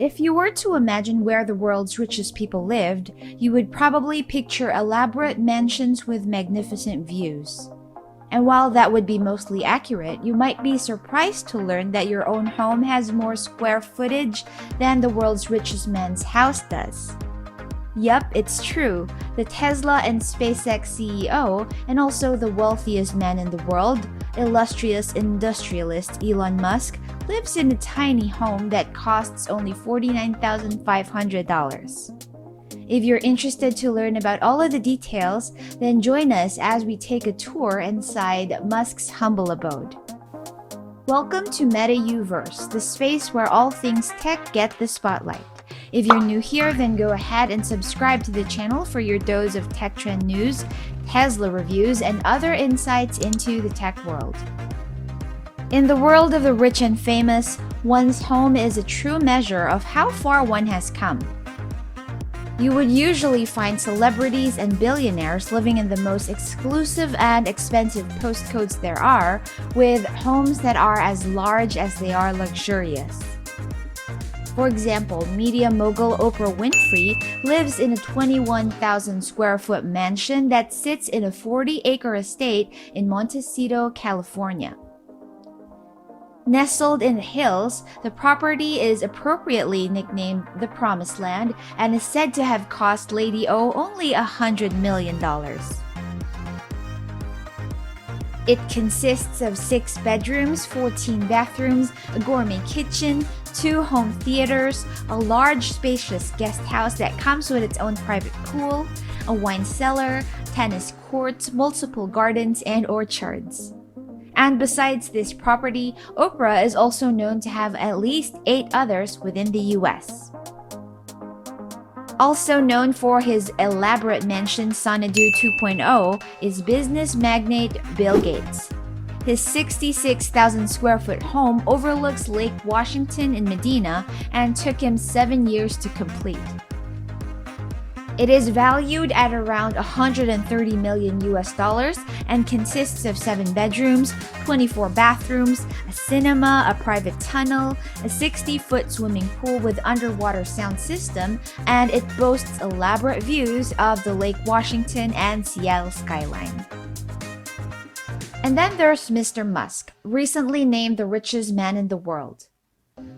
If you were to imagine where the world's richest people lived, you would probably picture elaborate mansions with magnificent views. And while that would be mostly accurate, you might be surprised to learn that your own home has more square footage than the world's richest man's house does. Yup, it's true. The Tesla and SpaceX CEO, and also the wealthiest man in the world, illustrious industrialist Elon Musk, lives in a tiny home that costs only $49,500. If you're interested to learn about all of the details, then join us as we take a tour inside Musk's humble abode. Welcome to MetaUverse, the space where all things tech get the spotlight. If you're new here, then go ahead and subscribe to the channel for your dose of tech trend news, Tesla reviews, and other insights into the tech world. In the world of the rich and famous, one's home is a true measure of how far one has come. You would usually find celebrities and billionaires living in the most exclusive and expensive postcodes there are, with homes that are as large as they are luxurious. For example, media mogul Oprah Winfrey lives in a 21,000 square foot mansion that sits in a 40-acre estate in Montecito, California. Nestled in the hills, the property is appropriately nicknamed the Promised Land and is said to have cost Lady O only $100 million. It consists of 6 bedrooms, 14 bathrooms, a gourmet kitchen, 2 home theaters, a large spacious guest house that comes with its own private pool, a wine cellar, tennis courts, multiple gardens, and orchards. And besides this property, Oprah is also known to have at least 8 others within the US. Also known for his elaborate mansion Xanadu 2.0 is business magnate Bill Gates. His 66,000 square foot home overlooks Lake Washington in Medina and took him 7 years to complete. It is valued at around $130 million and consists of 7 bedrooms, 24 bathrooms, a cinema, a private tunnel, a 60-foot swimming pool with underwater sound system, and it boasts elaborate views of the Lake Washington and Seattle skyline. And then there's Mr. Musk, recently named the richest man in the world.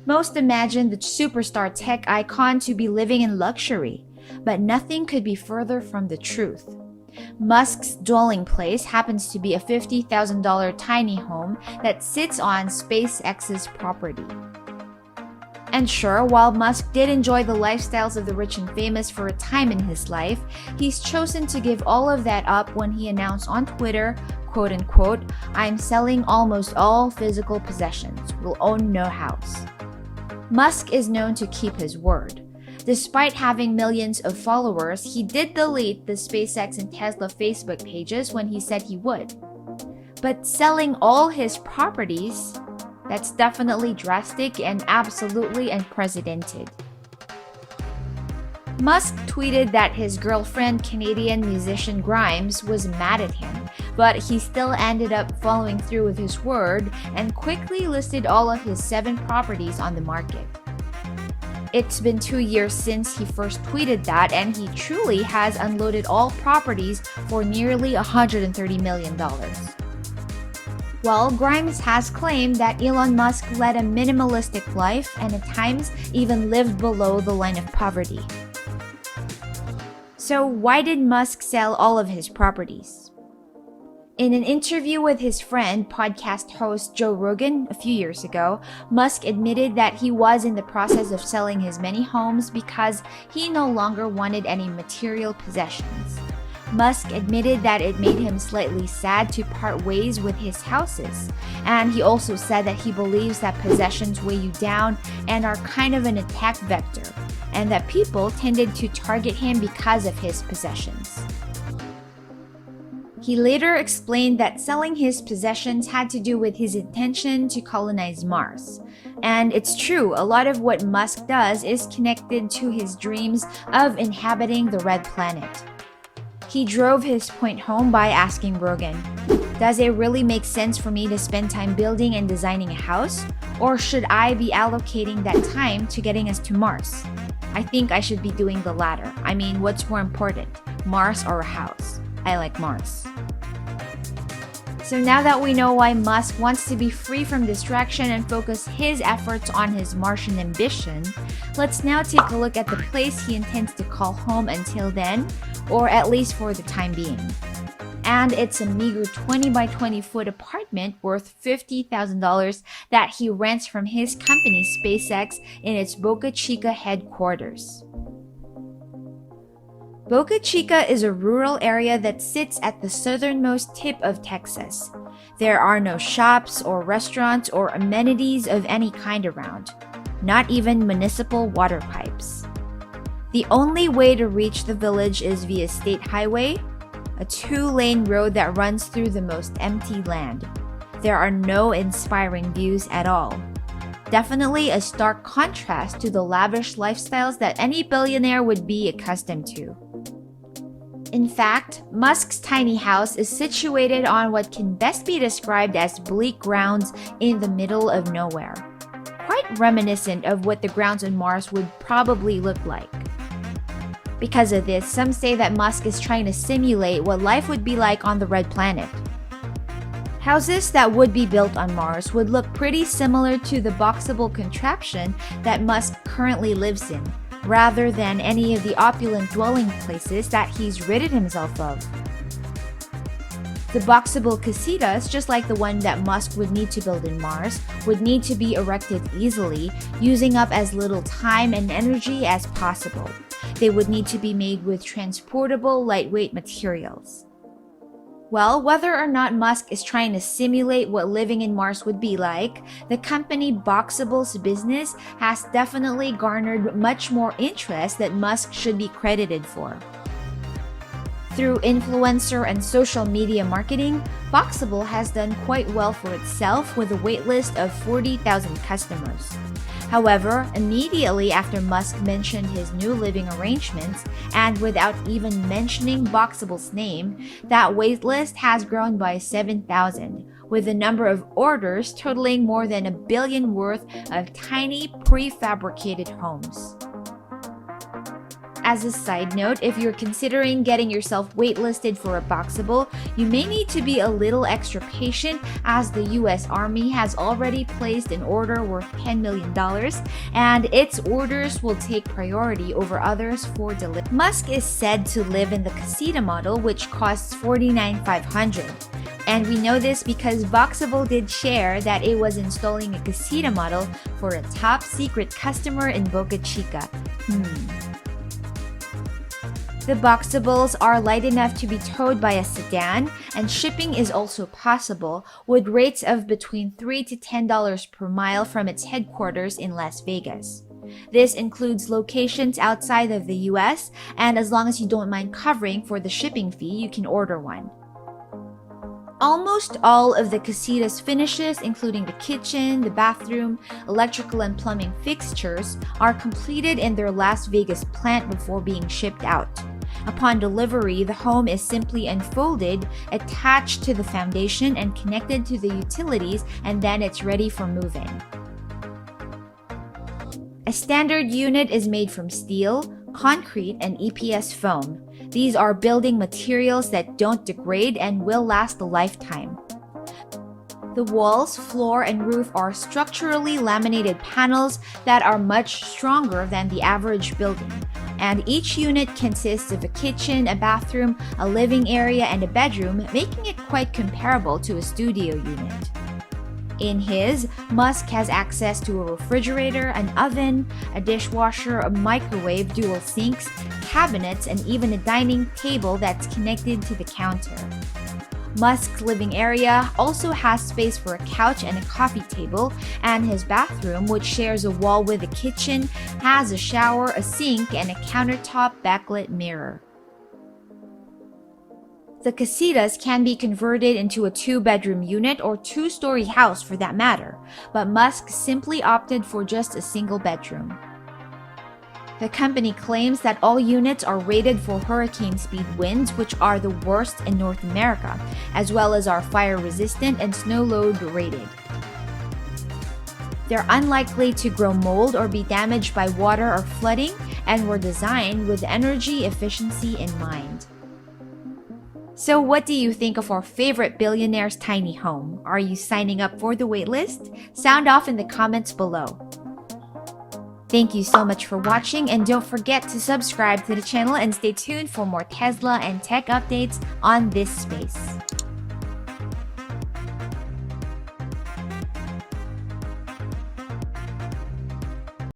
Most imagine the superstar tech icon to be living in luxury, but nothing could be further from the truth. Musk's dwelling place happens to be a $50,000 tiny home that sits on SpaceX's property. And sure, while Musk did enjoy the lifestyles of the rich and famous for a time in his life, he's chosen to give all of that up when he announced on Twitter, quote-unquote, "I'm selling almost all physical possessions, will own no house." Musk is known to keep his word. Despite having millions of followers, he did delete the SpaceX and Tesla Facebook pages when he said he would. But selling all his properties? That's definitely drastic and absolutely unprecedented. Musk tweeted that his girlfriend, Canadian musician Grimes, was mad at him, but he still ended up following through with his word and quickly listed all of his 7 properties on the market. It's been 2 years since he first tweeted that, and he truly has unloaded all properties for nearly $130 million. Well, Grimes has claimed that Elon Musk led a minimalistic life and at times even lived below the line of poverty. So why did Musk sell all of his properties? In an interview with his friend, podcast host Joe Rogan a few years ago, Musk admitted that he was in the process of selling his many homes because he no longer wanted any material possessions. Musk admitted that it made him slightly sad to part ways with his houses, and he also said that he believes that possessions weigh you down and are kind of an attack vector, and that people tended to target him because of his possessions. He later explained that selling his possessions had to do with his intention to colonize Mars. And it's true, a lot of what Musk does is connected to his dreams of inhabiting the Red Planet. He drove his point home by asking Rogan, "Does it really make sense for me to spend time building and designing a house? Or should I be allocating that time to getting us to Mars? I think I should be doing the latter. I mean, what's more important, Mars or a house? I like Mars." So now that we know why Musk wants to be free from distraction and focus his efforts on his Martian ambition, let's now take a look at the place he intends to call home until then, or at least for the time being. And it's a meager 20 by 20 foot apartment worth $50,000 that he rents from his company SpaceX in its Boca Chica headquarters. Boca Chica is a rural area that sits at the southernmost tip of Texas. There are no shops or restaurants or amenities of any kind around, not even municipal water pipes. The only way to reach the village is via state highway, a 2-lane road that runs through the most empty land. There are no inspiring views at all. Definitely a stark contrast to the lavish lifestyles that any billionaire would be accustomed to. In fact, Musk's tiny house is situated on what can best be described as bleak grounds in the middle of nowhere. Quite reminiscent of what the grounds on Mars would probably look like. Because of this, some say that Musk is trying to simulate what life would be like on the red planet. Houses that would be built on Mars would look pretty similar to the boxable contraption that Musk currently lives in, rather than any of the opulent dwelling places that he's ridded himself of. The boxable casitas, just like the one that Musk would need to build in Mars, would need to be erected easily, using up as little time and energy as possible. They would need to be made with transportable, lightweight materials. Well, whether or not Musk is trying to simulate what living in Mars would be like, the company Boxable's business has definitely garnered much more interest that Musk should be credited for. Through influencer and social media marketing, Boxable has done quite well for itself with a waitlist of 40,000 customers. However, immediately after Musk mentioned his new living arrangements, and without even mentioning Boxable's name, that waitlist has grown by 7,000, with the number of orders totaling more than $1 billion worth of tiny prefabricated homes. As a side note, if you're considering getting yourself waitlisted for a Boxable, you may need to be a little extra patient as the US Army has already placed an order worth $10 million and its orders will take priority over others for delivery. Musk is said to live in the casita model, which costs $49,500. And we know this because Boxable did share that it was installing a casita model for a top secret customer in Boca Chica. The Boxables are light enough to be towed by a sedan, and shipping is also possible, with rates of between $3 to $10 per mile from its headquarters in Las Vegas. This includes locations outside of the US, and as long as you don't mind covering for the shipping fee, you can order one. Almost all of the casita's finishes, including the kitchen, the bathroom, electrical and plumbing fixtures, are completed in their Las Vegas plant before being shipped out. Upon delivery, the home is simply unfolded, attached to the foundation, and connected to the utilities, and then it's ready for move-in. A standard unit is made from steel, concrete, and EPS foam. These are building materials that don't degrade and will last a lifetime. The walls, floor, and roof are structurally laminated panels that are much stronger than the average building, and each unit consists of a kitchen, a bathroom, a living area, and a bedroom, making it quite comparable to a studio unit. In his, Musk has access to a refrigerator, an oven, a dishwasher, a microwave, dual sinks, cabinets, and even a dining table that's connected to the counter. Musk's living area also has space for a couch and a coffee table, and his bathroom, which shares a wall with a kitchen, has a shower, a sink, and a countertop backlit mirror. The casitas can be converted into a 2-bedroom unit or 2-story house for that matter, but Musk simply opted for just a single bedroom. The company claims that all units are rated for hurricane speed winds, which are the worst in North America, as well as are fire resistant and snow load rated. They're unlikely to grow mold or be damaged by water or flooding, and were designed with energy efficiency in mind. So what do you think of our favorite billionaire's tiny home? Are you signing up for the waitlist? Sound off in the comments below. Thank you so much for watching, and don't forget to subscribe to the channel and stay tuned for more Tesla and tech updates on this space.